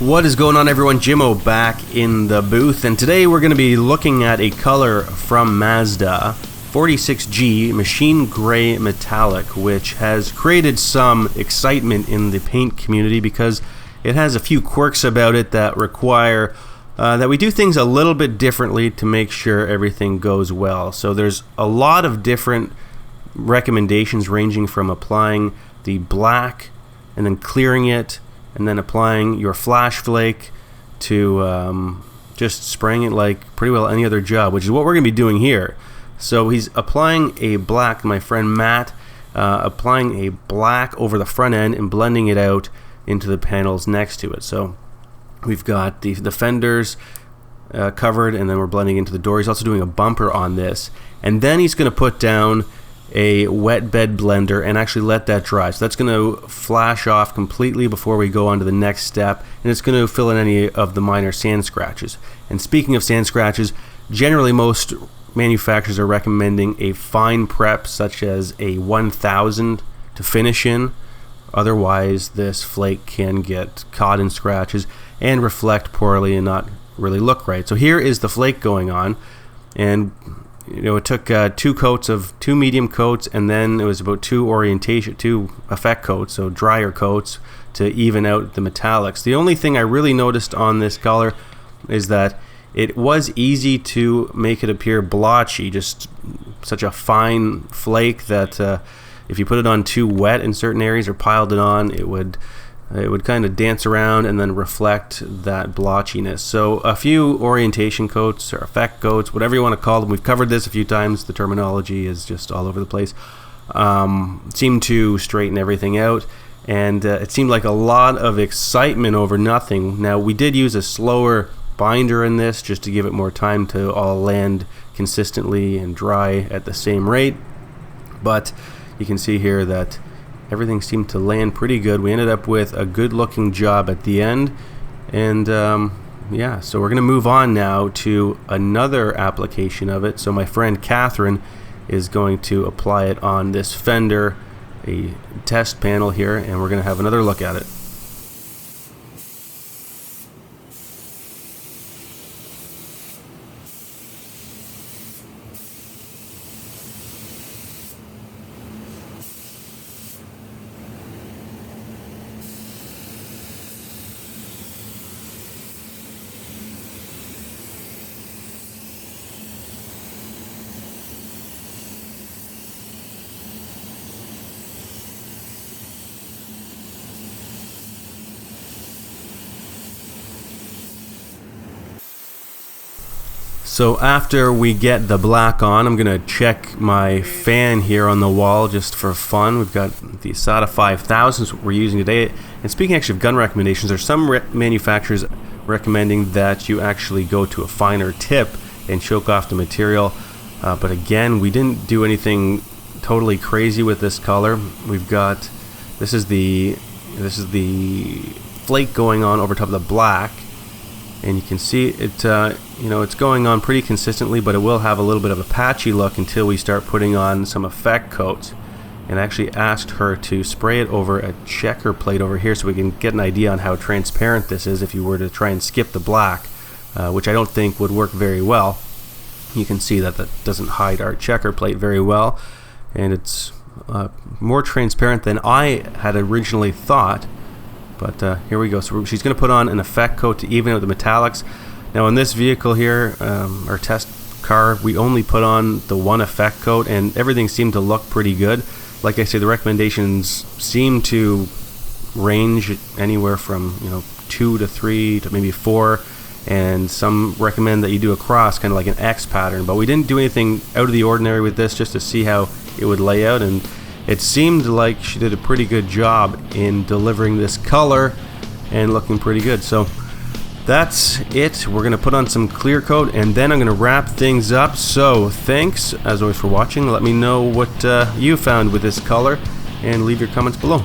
What is going on, everyone? Jimmo back in the booth, and today we're going to be looking at a color from Mazda, 46G Machine Gray Metallic, which has created some excitement in the paint community because it has a few quirks about it that require that we do things a little bit differently to make sure everything goes well. So there's a lot of different recommendations ranging from applying the black and then clearing it, and then applying your flash flake to just spraying it like pretty well any other job, which is what we're going to be doing here. So he's applying a black, my friend Matt, applying a black over the front end and blending it out into the panels next to it. So we've got the fenders covered, and then we're blending into the door. He's also doing a bumper on this, and then he's going to put down a wet bed blender and actually let that dry. So that's going to flash off completely before we go on to the next step, and it's going to fill in any of the minor sand scratches. And speaking of sand scratches, generally most manufacturers are recommending a fine prep such as a 1000 to finish in. Otherwise this flake can get caught in scratches and reflect poorly and not really look right. So here is the flake going on, and it took two medium coats, and then it was about two effect coats, so drier coats, to even out the metallics. The only thing I really noticed on this color is that it was easy to make it appear blotchy, just such a fine flake that if you put it on too wet in certain areas or piled it on, it would kind of dance around and then reflect that blotchiness. So a few orientation coats or effect coats, whatever you want to call them, we've covered this a few times, the terminology is just all over the place, seemed to straighten everything out, and it seemed like a lot of excitement over nothing. Now we did use a slower binder in this just to give it more time to all land consistently and dry at the same rate, but you can see here that everything seemed to land pretty good. We ended up with a good looking job at the end, and yeah, so we're going to move on now to another application of it. So my friend Catherine is going to apply it on this fender, a test panel here, and we're going to have another look at it. So after we get the black on, I'm going to check my fan here on the wall just for fun. We've got the Sata 5000 we're using today. And speaking actually of gun recommendations, there's some manufacturers recommending that you actually go to a finer tip and choke off the material. But again, we didn't do anything totally crazy with this color. We've got, this is the flake going on over top of the black. And you can see it, it's going on pretty consistently, but it will have a little bit of a patchy look until we start putting on some effect coats. And I actually asked her to spray it over a checker plate over here so we can get an idea on how transparent this is if you were to try and skip the black, which I don't think would work very well. You can see that doesn't hide our checker plate very well, and it's more transparent than I had originally thought. But here we go. So she's going to put on an effect coat to even out the metallics. Now in this vehicle here, our test car, we only put on the one effect coat, and everything seemed to look pretty good. Like I say, the recommendations seem to range anywhere from 2 to 3 to maybe 4, and some recommend that you do a cross, kind of like an X pattern. But we didn't do anything out of the ordinary with this, just to see how it would lay out, and it seemed like she did a pretty good job in delivering this color and looking pretty good. So that's it. We're going to put on some clear coat, and then I'm going to wrap things up. So thanks as always for watching. Let me know what you found with this color, and leave your comments below.